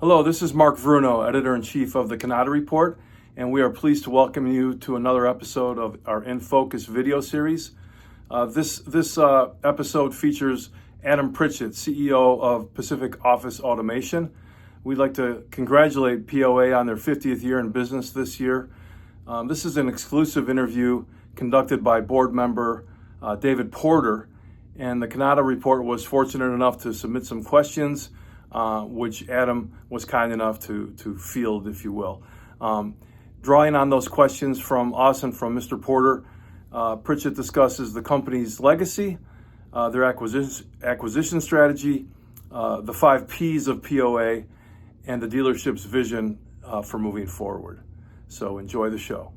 Hello, this is Mark Bruno, Editor-in-Chief of the Cannata Report, and we are pleased to welcome you to another episode of our In Focus video series. This episode features Adam Pritchett, CEO of Pacific Office Automation. We'd like to congratulate POA on their 50th year in business this year. This is an exclusive interview conducted by board member David Porter, and the Cannata Report was fortunate enough to submit some questions which Adam was kind enough to field, if you will. Drawing on those questions from us and from Mr. Porter, Pritchett discusses the company's legacy, their acquisition strategy, the 5 Ps of POA, and the dealership's vision for moving forward. So enjoy the show.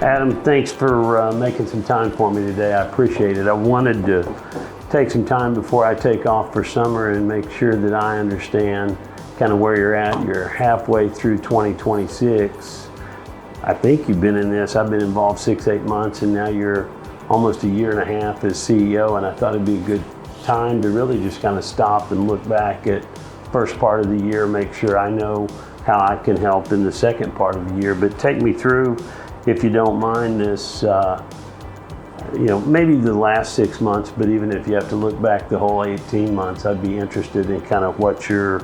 Adam, thanks for making some time for me today. I appreciate it. I wanted to take some time before I take off for summer and make sure that I understand kind of where you're at. You're halfway through 2026. I think you've been in this. I've been involved 6-8 months, and now you're almost a year and a half as CEO, and I thought it'd be a good time to really just kind of stop and look back at first part of the year, make sure I know how I can help in the second part of the year. But take me through, if you don't mind, this, maybe the last 6 months, but even if you have to look back the whole 18 months, I'd be interested in kind of what you're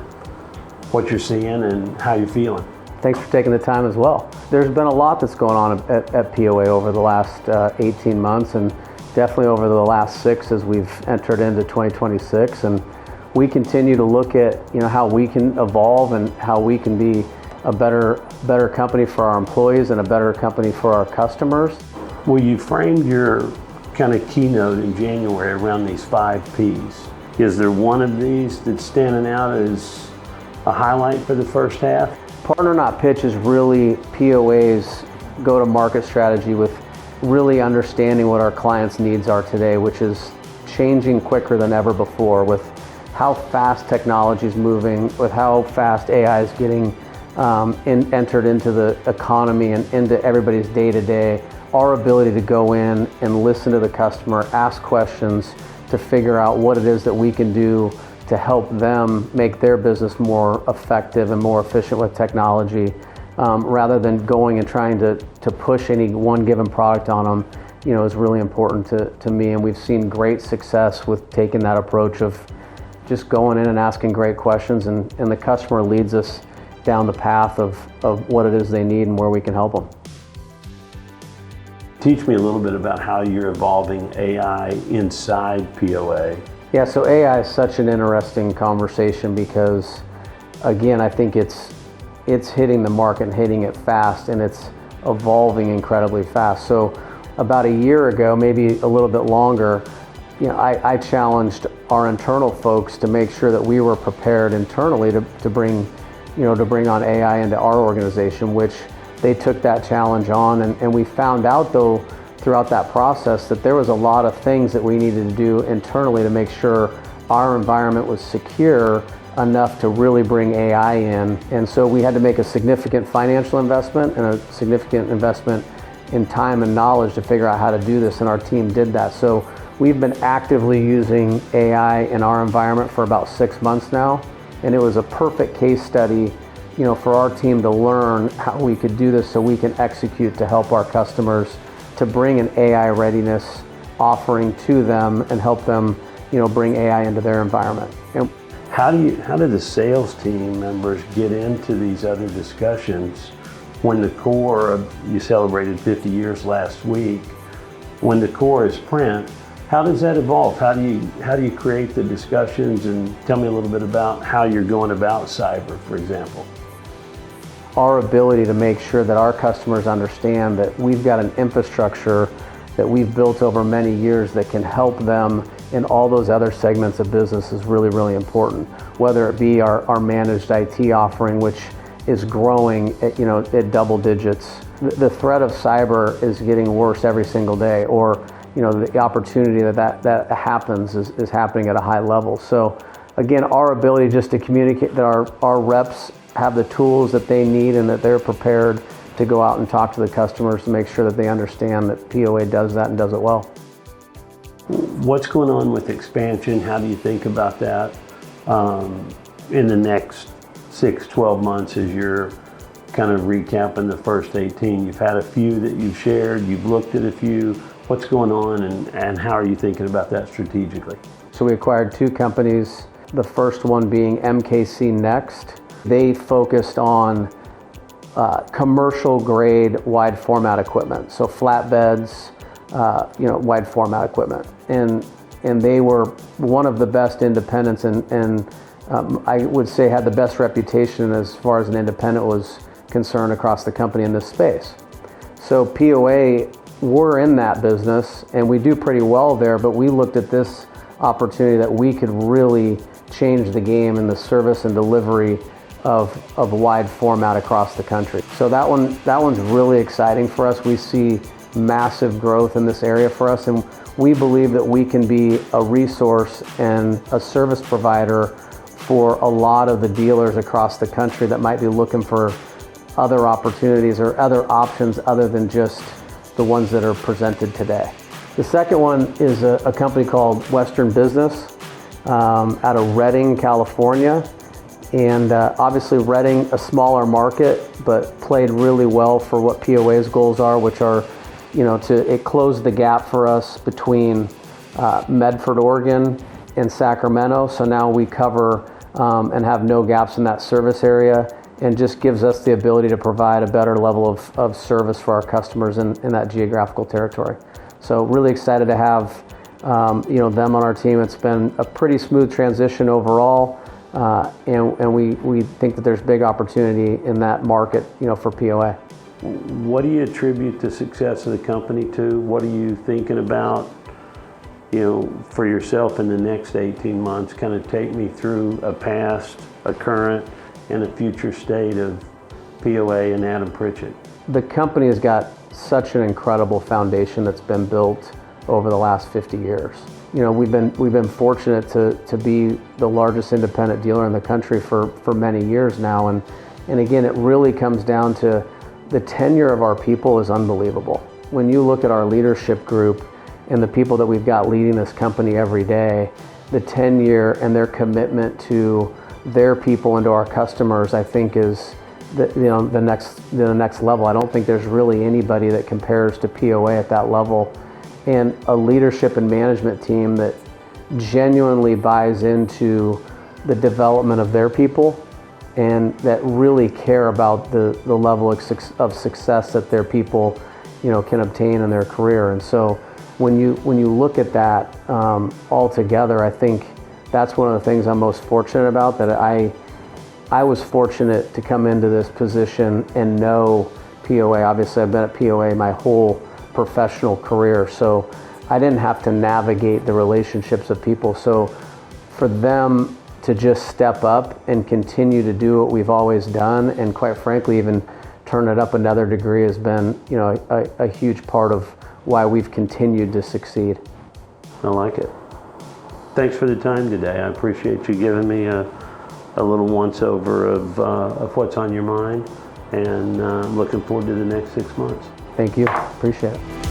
seeing and how you're feeling. Thanks for taking the time as well. There's been a lot that's going on at POA over the last 18 months, and definitely over the last 6 as we've entered into 2026. And we continue to look at how we can evolve and how we can be a better company for our employees and a better company for our customers. Well, you framed your kind of keynote in January around these 5 Ps. Is there one of these that's standing out as a highlight for the first half? Partner Not Pitch is really POA's go-to-market strategy with really understanding what our clients' needs are today, which is changing quicker than ever before with how fast technology is moving, with how fast AI is getting entered into the economy and into everybody's day-to-day. Our ability to go in and listen to the customer, ask questions to figure out what it is that we can do to help them make their business more effective and more efficient with technology, rather than going and trying to push any one given product on them, is really important to me. And we've seen great success with taking that approach of just going in and asking great questions, and the customer leads us down the path of what it is they need and where we can help them. Teach me a little bit about how you're evolving AI inside POA. Yeah, so AI is such an interesting conversation because, again, I think it's hitting the market and hitting it fast, and it's evolving incredibly fast. So about a year ago, maybe a little bit longer, I challenged our internal folks to make sure that we were prepared internally to bring on AI into our organization, which they took that challenge on. And we found out, though, throughout that process that there was a lot of things that we needed to do internally to make sure our environment was secure enough to really bring AI in. And so we had to make a significant financial investment and a significant investment in time and knowledge to figure out how to do this, and our team did that. So we've been actively using AI in our environment for about 6 months now, and it was a perfect case study for our team to learn how we could do this so we can execute to help our customers to bring an AI readiness offering to them and help them, bring AI into their environment. And how do the sales team members get into these other discussions when the core you celebrated 50 years last week, when the core is print? How does that evolve? How do you create the discussions? And tell me a little bit about how you're going about cyber, for example. Our ability to make sure that our customers understand that we've got an infrastructure that we've built over many years that can help them in all those other segments of business is really, really important. Whether it be our managed IT offering, which is growing at double digits. The threat of cyber is getting worse every single day, or the opportunity that happens is happening at a high level. So again, our ability just to communicate that our reps have the tools that they need and that they're prepared to go out and talk to the customers to make sure that they understand that POA does that and does it well. What's going on with expansion? How do you think about that in the next 6-12 months as you're kind of recapping the first 18? You've had a few that you've shared, you've looked at a few. What's going on and how are you thinking about that strategically? So we acquired 2 companies, the first one being MKC Next. They focused on commercial grade wide format equipment, so flatbeds, wide format equipment. And they were one of the best independents and I would say had the best reputation as far as an independent was concerned across the company in this space. So POA, we're in that business and we do pretty well there, but we looked at this opportunity that we could really change the game in the service and delivery of wide format across the country. So that one's really exciting for us. We see massive growth in this area for us, and we believe that we can be a resource and a service provider for a lot of the dealers across the country that might be looking for other opportunities or other options other than just the ones that are presented today. The second one is a company called Western Business out of Redding, California. And obviously Redding, a smaller market, but played really well for what POA's goals are, which are, it closed the gap for us between Medford, Oregon and Sacramento. So now we cover and have no gaps in that service area, and just gives us the ability to provide a better level of service for our customers in that geographical territory. So really excited to have them on our team. It's been a pretty smooth transition overall. And we think that there's big opportunity in that market, for POA. What do you attribute the success of the company to? What are you thinking about, for yourself in the next 18 months? Kind of take me through a past, a current, and a future state of POA and Adam Pritchett. The company has got such an incredible foundation that's been built over the last 50 years. We've been fortunate to be the largest independent dealer in the country for many years now, and again, it really comes down to the tenure of our people is unbelievable. When you look at our leadership group and the people that we've got leading this company every day, the tenure and their commitment to their people and to our customers, I think is the next level. I don't think there's really anybody that compares to POA at that level. And a leadership and management team that genuinely buys into the development of their people and that really care about the level of success that their people, can obtain in their career. And so when you look at that all together, I think that's one of the things I'm most fortunate about, that I was fortunate to come into this position and know POA. Obviously, I've been at POA my whole professional career, so I didn't have to navigate the relationships of people. So for them to just step up and continue to do what we've always done, and quite frankly even turn it up another degree, has been a huge part of why we've continued to succeed. I like it. Thanks for the time today. I appreciate you giving me a little once over of what's on your mind, and I'm looking forward to the next 6 months. Thank you. Appreciate it.